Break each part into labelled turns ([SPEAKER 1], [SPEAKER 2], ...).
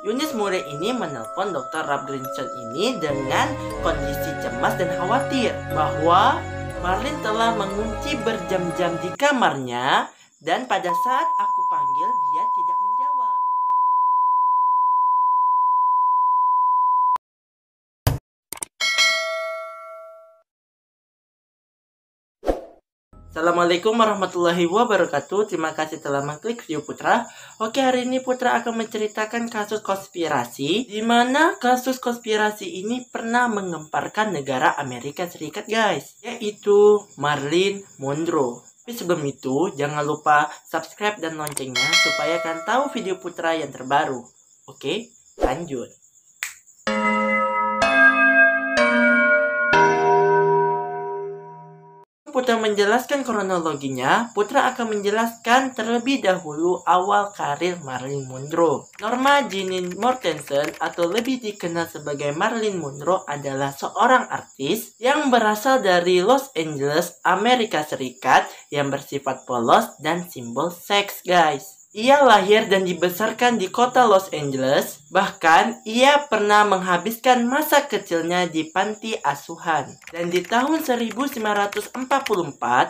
[SPEAKER 1] Eunice Murray ini menelpon Dr. Ralph Grinson ini dengan kondisi cemas dan khawatir bahwa Marlin telah mengunci berjam-jam di kamarnya dan pada saat aku panggil dia tidak menjawab. Assalamualaikum warahmatullahi wabarakatuh. Terima kasih telah mengklik video Putra. Oke, hari ini Putra akan menceritakan kasus konspirasi, di mana kasus konspirasi ini pernah menggemparkan negara Amerika Serikat, guys, yaitu Marilyn Monroe. Tapi sebelum itu, jangan lupa subscribe dan loncengnya supaya kalian tahu video Putra yang terbaru. Oke, lanjut. Putra menjelaskan kronologinya, Putra akan menjelaskan terlebih dahulu awal karir Marilyn Monroe. Norma Jean Mortensen atau lebih dikenal sebagai Marilyn Monroe adalah seorang artis yang berasal dari Los Angeles, Amerika Serikat yang bersifat polos dan simbol seks, guys. Ia lahir dan dibesarkan di kota Los Angeles, bahkan ia pernah menghabiskan masa kecilnya di panti asuhan. Dan di tahun 1944,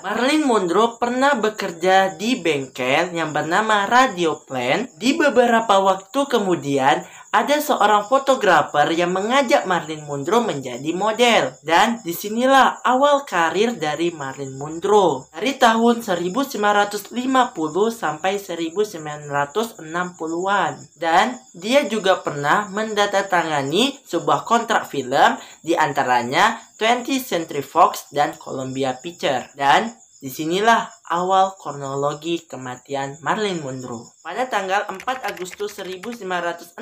[SPEAKER 1] Marilyn Monroe pernah bekerja di bengkel yang bernama Radio Plant. Di beberapa waktu kemudian, ada seorang fotografer yang mengajak Marilyn Monroe menjadi model. Dan disinilah awal karir dari Marilyn Monroe. Dari tahun 1950 sampai 1960-an. Dan dia juga pernah mendatangani sebuah kontrak film, di antaranya 20th Century Fox dan Columbia Pictures. Dan disinilah awal kronologi kematian Marilyn Monroe. Pada tanggal 4 Agustus 1962,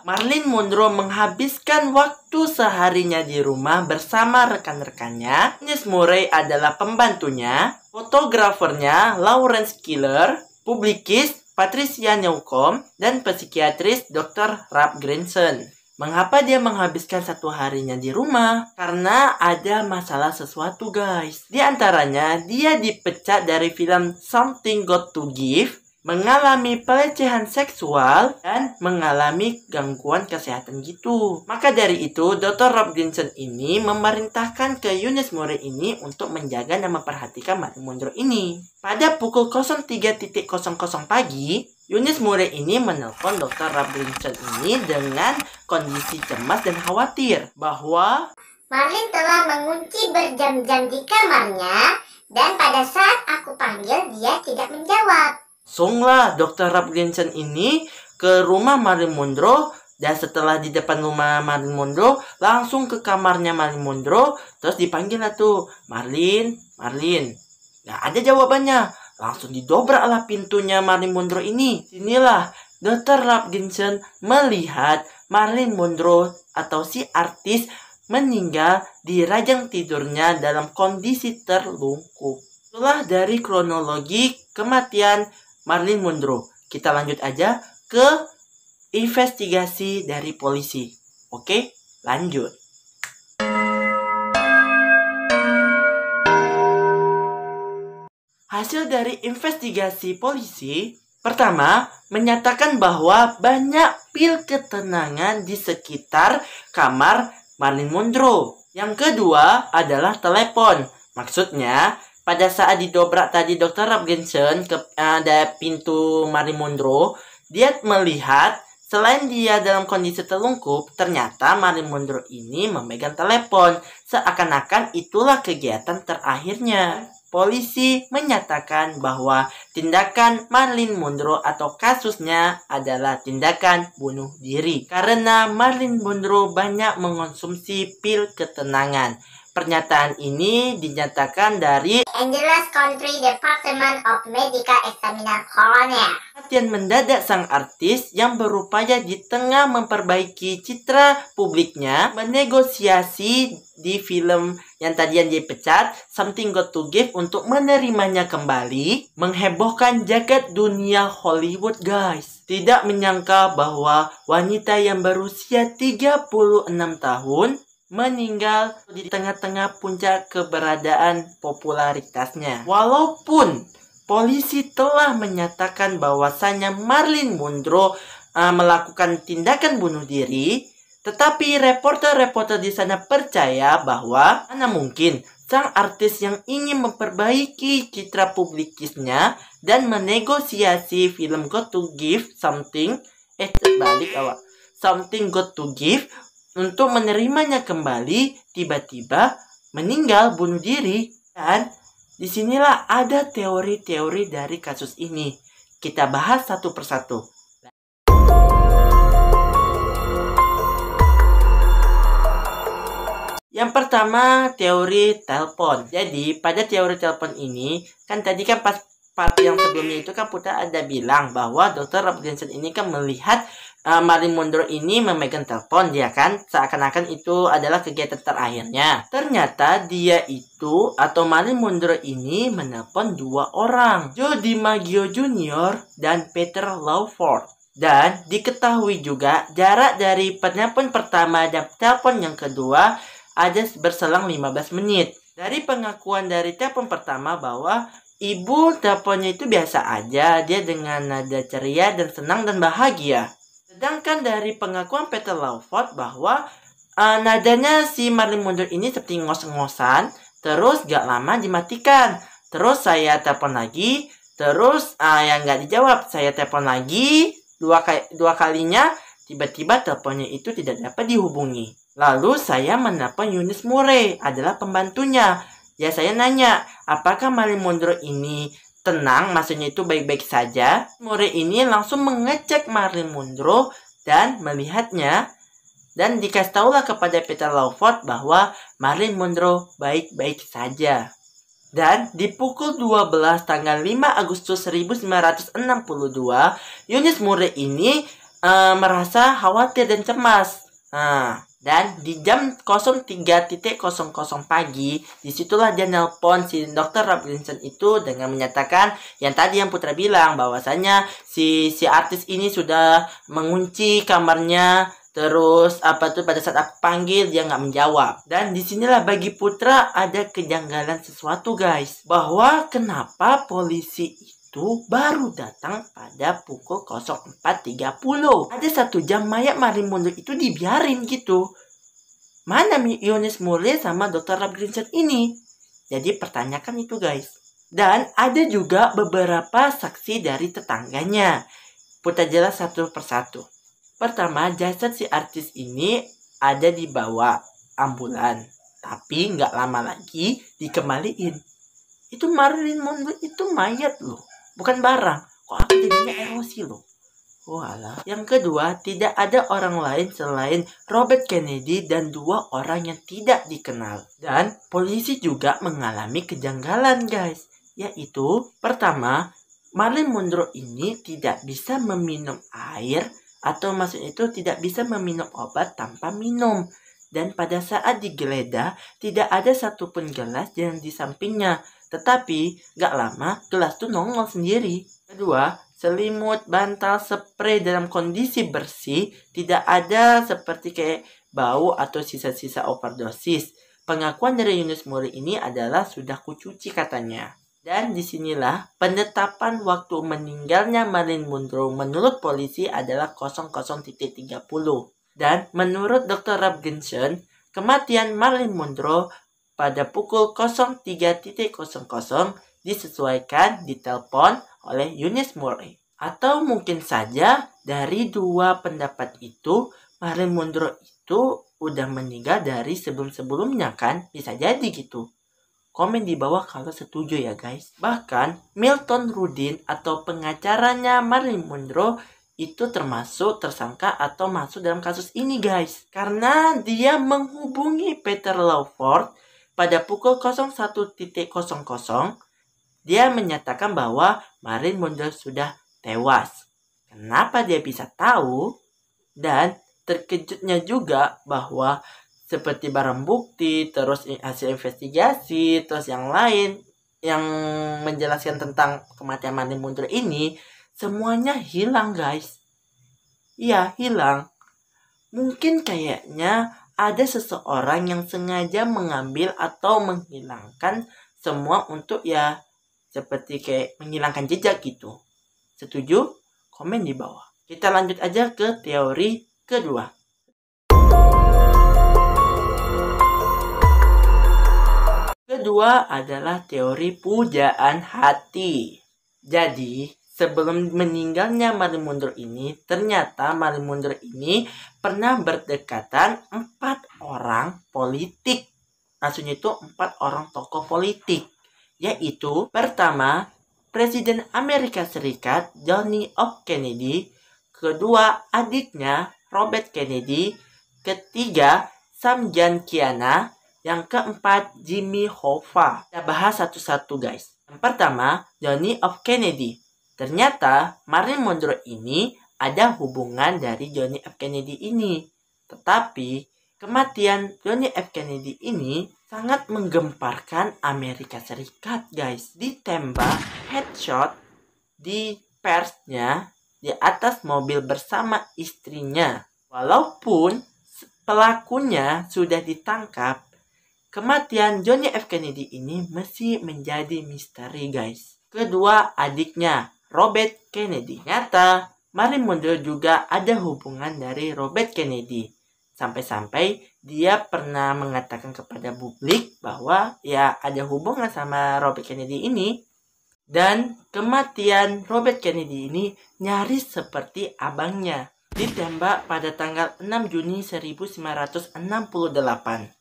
[SPEAKER 1] Marilyn Monroe menghabiskan waktu seharinya di rumah bersama rekan-rekannya. Eunice Murray adalah pembantunya, fotografernya Lawrence Killer, publikis Patricia Newcomb, dan psikiatris Dr. Ralph Grinson. Mengapa dia menghabiskan satu harinya di rumah? Karena ada masalah sesuatu, guys. Di antaranya, dia dipecat dari film Something Got to Give, mengalami pelecehan seksual, dan mengalami gangguan kesehatan gitu. Maka dari itu, Dr. Ralph Grinson ini memerintahkan ke Eunice Murray ini untuk menjaga dan memperhatikan Marilyn Monroe ini. Pada pukul 03.00 pagi, Eunice Murray ini menelpon Dr. Ralph Grinson ini dengan kondisi cemas dan khawatir bahwa
[SPEAKER 2] Marilyn telah mengunci berjam-jam di kamarnya dan pada saat aku panggil dia tidak menjawab.
[SPEAKER 1] Langsunglah Dr. Ralph Grinson ini ke rumah Marilyn Monroe, dan setelah di depan rumah Marilyn Monroe langsung ke kamarnya Marilyn Monroe, terus dipanggil lah tuh, Marilyn. Nggak ada jawabannya. Langsung didobraklah pintunya Marilyn Monroe ini. Sinilah Dr. Ralph Grinson melihat Marilyn Monroe atau si artis meninggal di ranjang tidurnya dalam kondisi terlungkup. Itulah dari kronologi kematian Marilyn Monroe. Kita lanjut aja ke investigasi dari polisi. Oke, lanjut. Hasil dari investigasi polisi, pertama, menyatakan bahwa banyak pil ketenangan di sekitar kamar Marilyn Monroe. Yang kedua adalah telepon. Maksudnya, pada saat didobrak tadi Dr. Ralph Grinson ke pintu Marilyn Monroe, dia melihat selain dia dalam kondisi terlungkup, ternyata Marilyn Monroe ini memegang telepon. Seakan-akan itulah kegiatan terakhirnya. Polisi menyatakan bahwa tindakan Marilyn Monroe atau kasusnya adalah tindakan bunuh diri karena Marilyn Monroe banyak mengonsumsi pil ketenangan. Pernyataan ini dinyatakan dari
[SPEAKER 2] Angeles County Department of Medical Examiner Coroner.
[SPEAKER 1] Perhatian mendadak sang artis yang berupaya di tengah memperbaiki citra publiknya menegosiasi di film yang tadinya dipecat, Something Got to Give, untuk menerimanya kembali, menghebohkan jagat dunia Hollywood, guys. Tidak menyangka bahwa wanita yang berusia 36 tahun meninggal di tengah-tengah puncak keberadaan popularitasnya. Walaupun polisi telah menyatakan bahwasanya Marilyn Monroe melakukan tindakan bunuh diri, tetapi reporter-reporter di sana percaya bahwa mana mungkin sang artis yang ingin memperbaiki citra publikisnya dan menegosiasi film Got to Give Something Something Got to Give untuk menerimanya kembali, tiba-tiba meninggal bunuh diri. Dan disinilah ada teori-teori dari kasus ini. Kita bahas satu persatu. Yang pertama, teori telepon. Jadi, pada teori telepon ini, kan tadi kan pas part yang sebelumnya itu kan Putra ada bilang bahwa Dr. Rob Grinson ini kan melihat Marilyn Monroe ini memegang telepon, dia kan seakan-akan itu adalah kegiatan terakhirnya. Ternyata dia itu atau Marilyn Monroe ini menelpon dua orang, Joe DiMaggio Jr. dan Peter Lawford. Dan diketahui juga jarak dari penelpon pertama dan telepon yang kedua ada berselang 15 menit. Dari pengakuan dari telepon pertama bahwa ibu teleponnya itu biasa aja, dia dengan nada ceria dan senang dan bahagia. Sedangkan dari pengakuan Peter Lawford bahwa nadanya si Marilyn Monroe ini seperti ngos-ngosan, terus gak lama dimatikan. Terus saya telepon lagi, terus yang gak dijawab, saya telepon lagi, dua kalinya, tiba-tiba teleponnya itu tidak dapat dihubungi. Lalu saya menelpon Eunice Murray, adalah pembantunya. Ya saya nanya, apakah Marilyn Monroe ini tenang, maksudnya itu baik-baik saja? Murray ini langsung mengecek Marilyn Monroe dan melihatnya. Dan dikasih tahulah kepada Peter Lawford bahwa Marilyn Monroe baik-baik saja. Dan di pukul 12 tanggal 5 Agustus 1962, Eunice Murray ini merasa khawatir dan cemas. Dan di jam 03.00 pagi, disitulah dia nelpon si Dr. Rob Grinson itu dengan menyatakan yang tadi yang Putra bilang bahwasanya si artis ini sudah mengunci kamarnya. Terus pada saat aku panggil dia nggak menjawab. Dan disinilah bagi Putra ada kejanggalan sesuatu guys, bahwa kenapa polisi itu baru datang pada pukul 04.30. Ada 1 jam mayat Marilyn Monroe itu dibiarin gitu. Mana Eunice Murray sama Dr. Rob Grinson ini? Jadi pertanyakan itu guys. Dan ada juga beberapa saksi dari tetangganya. Putar jelas satu persatu. Pertama, jasad si artis ini ada di bawah ambulan. Tapi nggak lama lagi dikembaliin. Itu Marilyn Monroe itu mayat loh. Bukan barang. Kok aku jadinya erosi loh. Walah. Yang kedua, tidak ada orang lain selain Robert Kennedy dan 2 orang yang tidak dikenal. Dan polisi juga mengalami kejanggalan guys. Yaitu, pertama, Marilyn Monroe ini tidak bisa meminum air, atau maksudnya itu tidak bisa meminum obat tanpa minum. Dan pada saat digeledah, tidak ada satupun gelas yang di sampingnya. Tetapi, gak lama, gelas itu nongol sendiri. Kedua, selimut, bantal, spray dalam kondisi bersih, tidak ada seperti kayak bau atau sisa-sisa overdosis. Pengakuan dari Eunice Murray ini adalah sudah kucuci katanya. Dan disinilah penetapan waktu meninggalnya Marilyn Monroe menurut polisi adalah 00.30. Dan menurut Dr. Rob Grinson, kematian Marilyn Monroe pada pukul 03.00 disesuaikan ditelepon oleh Eunice Murray. Atau mungkin saja dari 2 pendapat itu, Marilyn Monroe itu udah meninggal dari sebelum-sebelumnya kan? Bisa jadi gitu. Komen di bawah kalau setuju ya guys. Bahkan Milton Rudin atau pengacaranya Marilyn Monroe itu termasuk tersangka atau masuk dalam kasus ini guys. Karena dia menghubungi Peter Lawford pada pukul 01.00. Dia menyatakan bahwa Marilyn Monroe sudah tewas. Kenapa dia bisa tahu? Dan terkejutnya juga bahwa seperti barang bukti, terus hasil investigasi, terus yang lain yang menjelaskan tentang kematian Marilyn Monroe ini, semuanya hilang guys. Iya, hilang. Mungkin kayaknya ada seseorang yang sengaja mengambil atau menghilangkan semua untuk ya seperti kayak menghilangkan jejak gitu. Setuju? Komen di bawah. Kita lanjut aja ke teori kedua. Kedua adalah teori pujaan hati. Jadi, sebelum meninggalnya Marilyn Monroe ini, ternyata Marilyn Monroe ini pernah berdekatan 4 orang politik. Maksudnya itu 4 orang tokoh politik. Yaitu, pertama, Presiden Amerika Serikat John F. Kennedy. Kedua, adiknya Robert Kennedy. Ketiga, Sam Kiana. Yang keempat, Jimmy Hoffa. Kita bahas satu-satu guys. Yang pertama, John F. Kennedy. Ternyata Marilyn Monroe ini ada hubungan dari John F. Kennedy ini. Tetapi kematian John F. Kennedy ini sangat menggemparkan Amerika Serikat guys. Ditembak headshot di persnya di atas mobil bersama istrinya. Walaupun pelakunya sudah ditangkap, kematian John F. Kennedy ini masih menjadi misteri guys. Kedua, adiknya Robert Kennedy. Nyata Marilyn Monroe juga ada hubungan dari Robert Kennedy. Sampai-sampai dia pernah mengatakan kepada publik bahwa ya ada hubungan sama Robert Kennedy ini. Dan kematian Robert Kennedy ini nyaris seperti abangnya. Ditembak pada tanggal 6 Juni 1968.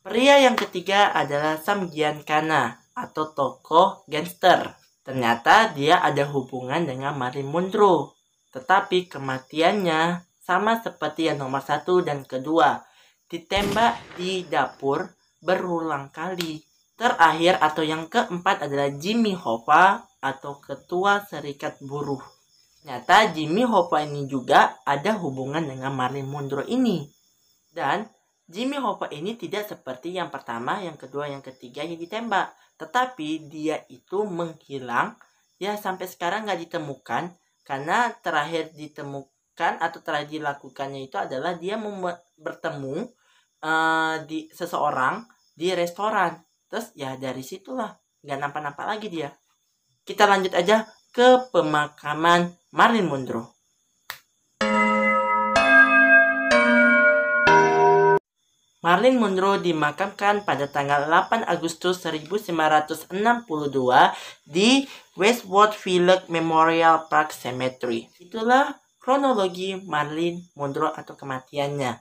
[SPEAKER 1] Pria yang ketiga adalah Sam Giancana atau tokoh gangster. Ternyata dia ada hubungan dengan Marilyn Monroe. Tetapi kematiannya sama seperti yang nomor 1 dan kedua. Ditembak di dapur berulang kali. Terakhir atau yang keempat adalah Jimmy Hoffa atau ketua serikat buruh. Ternyata Jimmy Hoffa ini juga ada hubungan dengan Marilyn Monroe ini. Dan Jimmy Hoffa ini tidak seperti yang pertama, yang kedua, yang ketiga yang ditembak. Tetapi dia itu menghilang, ya sampai sekarang nggak ditemukan. Karena terakhir ditemukan atau terakhir dilakukannya itu adalah dia bertemu di seseorang di restoran. Terus ya dari situlah nggak nampak-nampak lagi dia. Kita lanjut aja ke pemakaman Marilyn Monroe. Marilyn Monroe dimakamkan pada tanggal 8 Agustus 1962 di Westwood Village Memorial Park Cemetery. Itulah kronologi Marilyn Monroe atau kematiannya.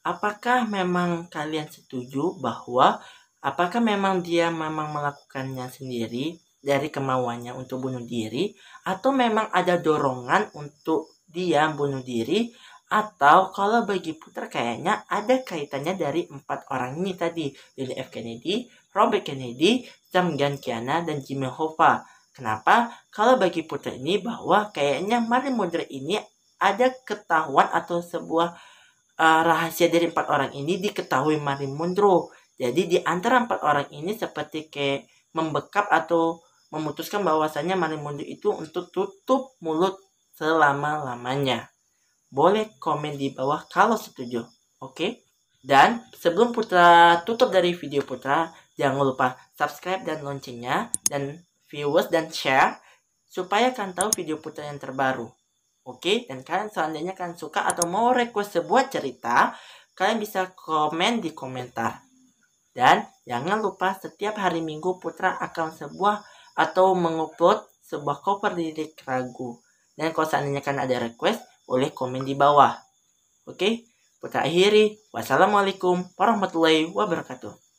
[SPEAKER 1] Apakah memang kalian setuju bahwa apakah memang dia melakukannya sendiri dari kemauannya untuk bunuh diri, atau memang ada dorongan untuk dia bunuh diri, atau kalau bagi Putra kayaknya ada kaitannya dari 4 orang ini tadi, John F. Kennedy, Robert Kennedy, Sam Giancana, dan Jimmy Hoffa. Kenapa? Kalau bagi Putra ini bahwa kayaknya Marilyn Monroe ini ada ketahuan atau sebuah rahasia dari 4 orang ini diketahui Marilyn Monroe. Jadi di antara 4 orang ini seperti kayak membekap atau memutuskan bahwasannya Marilyn Monroe itu untuk tutup mulut selama-lamanya. Boleh komen di bawah kalau setuju. Oke? Dan sebelum Putra tutup dari video Putra, jangan lupa subscribe dan loncengnya, dan viewers dan share, supaya kalian tahu video Putra yang terbaru. Oke? Dan kalian seandainya kalian suka atau mau request sebuah cerita, kalian bisa komen di komentar. Dan jangan lupa setiap hari Minggu Putra akan atau mengupload sebuah cover lirik lagu. Dan kalau seandainya kan ada request, boleh komen di bawah. Oke, Putra akhiri. Wassalamualaikum warahmatullahi wabarakatuh.